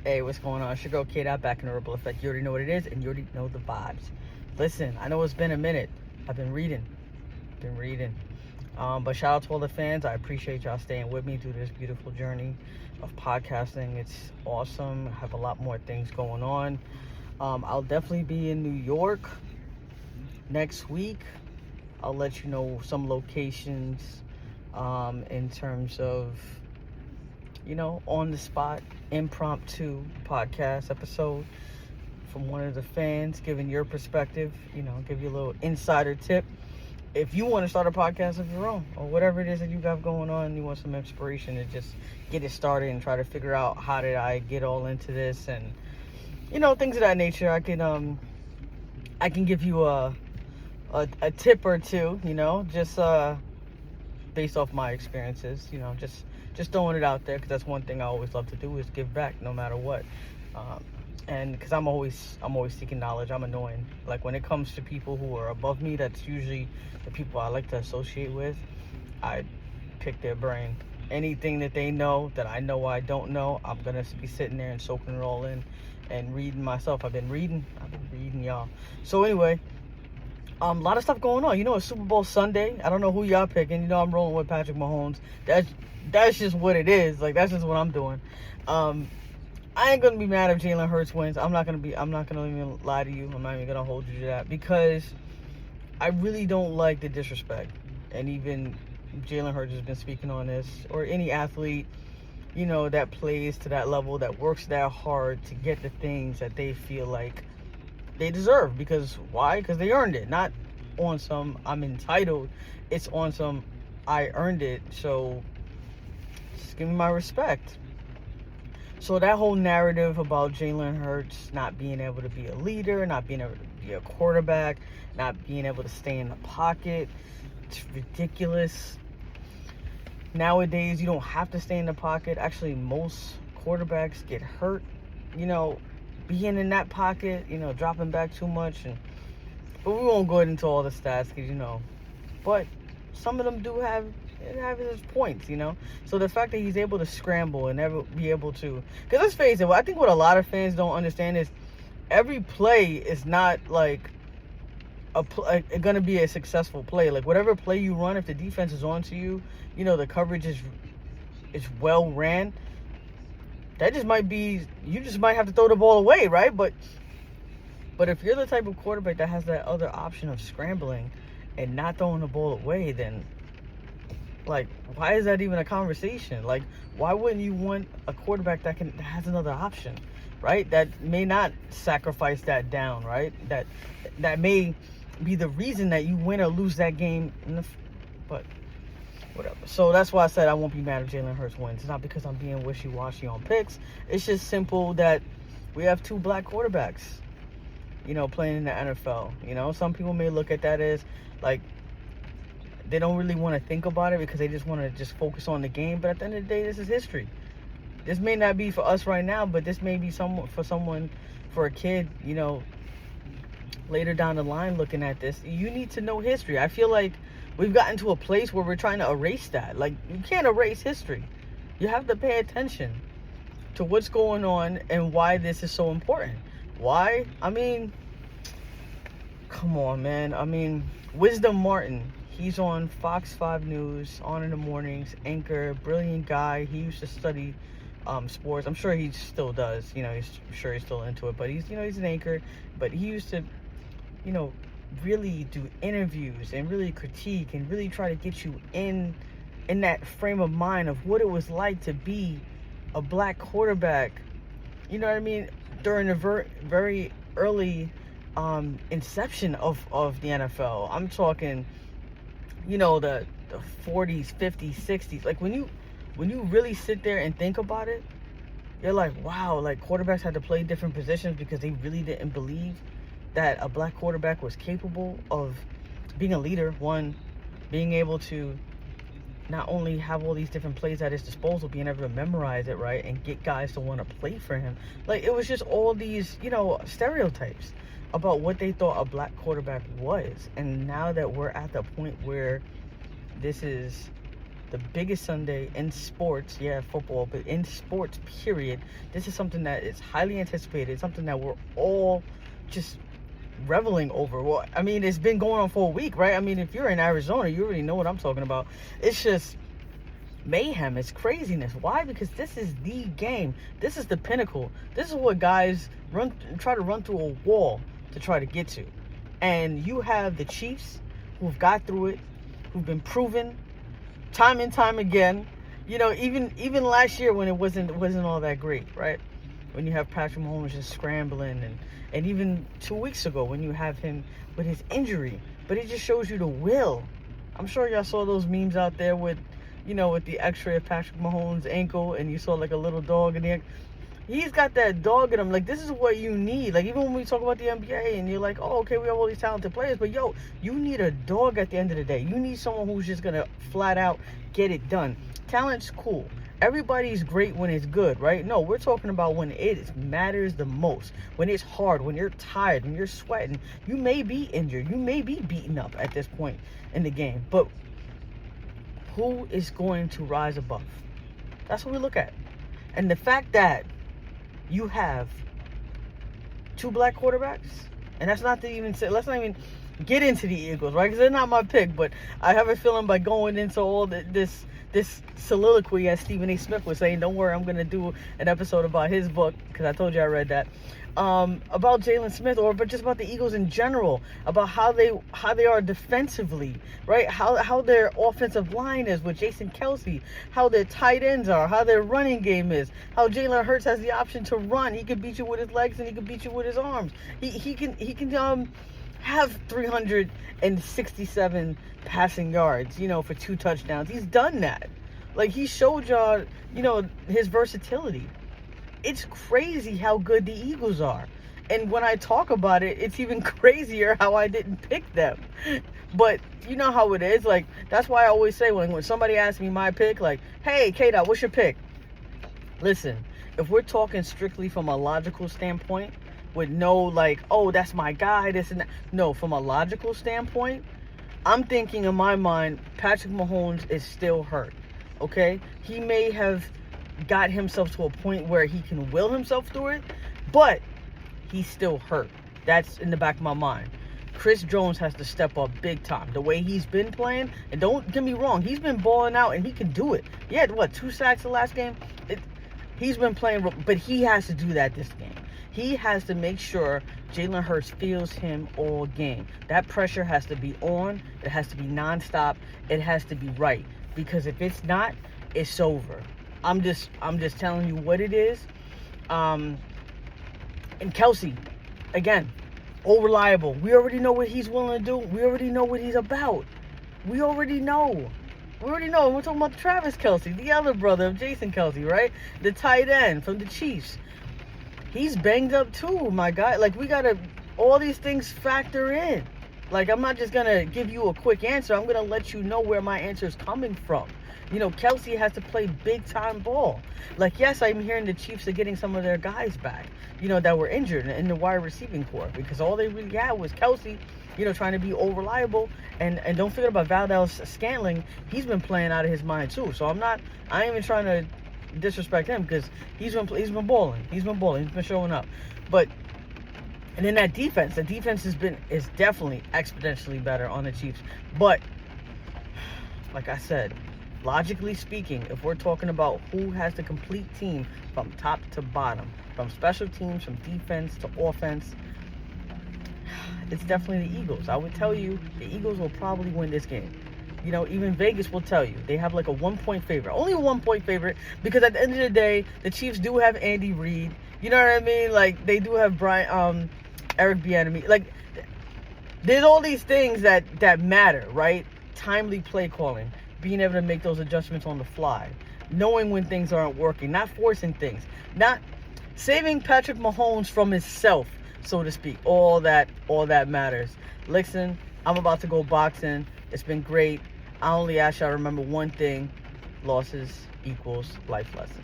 Hey, what's going on? It's your girl K-Dot back in the Ripple Effect. You already know what it is, and you already know the vibes. Listen, I know it's been a minute. I've been reading. But shout out to all the fans. I appreciate y'all staying with me through this beautiful journey of podcasting. It's awesome. I have a lot more things going on. I'll definitely be in New York next week. I'll let you know some locations in terms of, on the spot, impromptu podcast episode from one of the fans, giving your perspective, give you a little insider tip. If you want to start a podcast of your own or whatever it is that you got going on, you want some inspiration to just get it started and try to figure out how did I get all into this and, things of that nature. I can give you a tip or two, just based off my experiences, just throwing it out there, because that's one thing I always love to do is give back no matter what. And because I'm always seeking knowledge. I'm annoying. Like when it comes to people who are above me, that's usually the people I like to associate with. I pick their brain. Anything that they know that I know I don't know, I'm gonna be sitting there and soaking it all in and reading myself. I've been reading, y'all. So anyway, a lot of stuff going on. It's Super Bowl Sunday. I don't know who y'all picking. I'm rolling with Patrick Mahomes. That's just what it is. Like, that's just what I'm doing. I ain't gonna be mad if Jalen Hurts wins. I'm not gonna even lie to you. I'm not even gonna hold you to that, because I really don't like the disrespect. And even Jalen Hurts has been speaking on this, or any athlete, that plays to that level, that works that hard to get the things that they feel like they deserve. Because why? Because they earned it. Not on some I'm entitled. It's on some I earned it. So just give me my respect. So that whole narrative about Jalen Hurts not being able to be a leader, not being able to be a quarterback, not being able to stay in the pocket, it's ridiculous. Nowadays, you don't have to stay in the pocket. Actually, most quarterbacks get hurt, being in that pocket, dropping back too much. But we won't go into all the stats, because, but some of them do have his points, So the fact that he's able to scramble and never be able to, because let's face it, I think what a lot of fans don't understand is every play is not like gonna be a successful play. Like whatever play you run, if the defense is onto you, the coverage is well ran, that just might be, you just might have to throw the ball away, right? But if you're the type of quarterback that has that other option of scrambling and not throwing the ball away, then like, why is that even a conversation? Like, why wouldn't you want a quarterback that has another option, right? That may not sacrifice that down, right? That may be the reason that you win or lose that game. But whatever. So that's why I said I won't be mad if Jalen Hurts wins. It's not because I'm being wishy-washy on picks. It's just simple that we have two black quarterbacks, playing in the NFL. Some people may look at that as like, they don't really want to think about it because they just want to just focus on the game. But at the end of the day, this is history. This may not be for us right now, but this may be for a kid, later down the line looking at this. You need to know history. I feel like we've gotten to a place where we're trying to erase that. Like, you can't erase history. You have to pay attention to what's going on and why this is so important. Why? Come on, man. Wisdom Martin. He's on Fox 5 News, On in the Mornings, anchor, brilliant guy. He used to study sports. I'm sure he still does. He's still into it. But he's an anchor. But he used to, really do interviews and really critique and really try to get you in that frame of mind of what it was like to be a black quarterback. You know what I mean? During the very early inception of the NFL. I'm talking, the 40s, 50s, 60s. Like when you really sit there and think about it, you're like, wow, like quarterbacks had to play different positions because they really didn't believe that a black quarterback was capable of being a leader. One, being able to not only have all these different plays at his disposal, being able to memorize it, right, and get guys to want to play for him. Like, it was just all these, stereotypes about what they thought a black quarterback was. And now that we're at the point where this is the biggest Sunday in sports. Yeah, football, but in sports, period. This is something that is highly anticipated, something that we're all just reveling over. Well, I mean, it's been going on for a week, right? I mean, if you're in Arizona, you already know what I'm talking about. It's just mayhem. It's craziness. Why? Because this is the game. This is the pinnacle. This is what guys try to run through a wall to try to get to. And you have the Chiefs who've got through it, who've been proven time and time again. You know, even last year when it wasn't all that great, right? When you have Patrick Mahomes just scrambling, and even 2 weeks ago when you have him with his injury. But it just shows you the will. I'm sure y'all saw those memes out there with, you know, with the x-ray of Patrick Mahomes' ankle, and you saw like a little dog in the ankle. He's got that dog in him. Like, this is what you need. Like, even when we talk about the NBA and you're like, oh, okay, we have all these talented players, but yo, you need a dog at the end of the day. You need someone who's just gonna flat out get it done. Talent's cool. Everybody's great when it's good, right? No, we're talking about when it matters the most. When it's hard, when you're tired, when you're sweating. You may be injured. You may be beaten up at this point in the game. But who is going to rise above? That's what we look at. And the fact that you have 2 black quarterbacks, and that's not to even say, let's not even get into the Eagles, right? Because they're not my pick, but I have a feeling by going into all this soliloquy, as Stephen A. Smith was saying, don't worry, I'm going to do an episode about his book, because I told you I read that, about Jalen Smith, but just about the Eagles in general, about how they are defensively, right? How their offensive line is with Jason Kelce, how their tight ends are, how their running game is, how Jalen Hurts has the option to run. He can beat you with his legs and he can beat you with his arms. He can have 367 passing yards, you know, for 2 touchdowns. He's done that. Like, he showed y'all, you know, his versatility. It's crazy how good the Eagles are. And when I talk about it, it's even crazier how I didn't pick them. But you know how it is. Like, that's why I always say when somebody asks me my pick, like, hey, K-Dot, what's your pick? Listen, if we're talking strictly from a logical standpoint, with no, like, oh, that's my guy, this and that. No, from a logical standpoint, I'm thinking in my mind, Patrick Mahomes is still hurt, okay? He may have got himself to a point where he can will himself through it, but he's still hurt. That's in the back of my mind. Chris Jones has to step up big time. The way he's been playing, and don't get me wrong, he's been balling out and he can do it. He had, 2 sacks the last game? He's been playing, but he has to do that this game. He has to make sure Jalen Hurts feels him all game. That pressure has to be on. It has to be nonstop. It has to be right. Because if it's not, it's over. I'm just telling you what it is. And Kelce, again, all reliable. We already know what he's willing to do. We already know what he's about. We already know. We're talking about Travis Kelce, the other brother of Jason Kelce, right? The tight end from the Chiefs. He's banged up too, my guy. Like, we gotta, all these things factor in. Like, I'm not just gonna give you a quick answer. I'm gonna let you know where my answer is coming from. You know, Kelce has to play big time ball. Like, yes, I'm hearing the Chiefs are getting some of their guys back, you know, that were injured in the wide receiving corps, because all they really had was Kelce, you know, trying to be all reliable. And don't forget about Valdes-Scantling. He's been playing out of his mind too. So I ain't even trying to disrespect him, because he's been balling. He's been showing up. But and then that defense, the defense is definitely exponentially better on the Chiefs. But like I said, logically speaking, if we're talking about who has the complete team from top to bottom, from special teams, from defense to offense, it's definitely the Eagles. I would tell you the Eagles will probably win this game. You know, even Vegas will tell you they have like a 1-point favorite. Only a 1-point favorite, because at the end of the day, the Chiefs do have Andy Reid. You know what I mean? Like, they do have Eric Bieniemy. Like, there's all these things that matter, right? Timely play calling, being able to make those adjustments on the fly, knowing when things aren't working, not forcing things, not saving Patrick Mahomes from himself, so to speak. All that matters. Listen, I'm about to go boxing. It's been great. I only ask y'all to remember one thing: losses equals life lessons.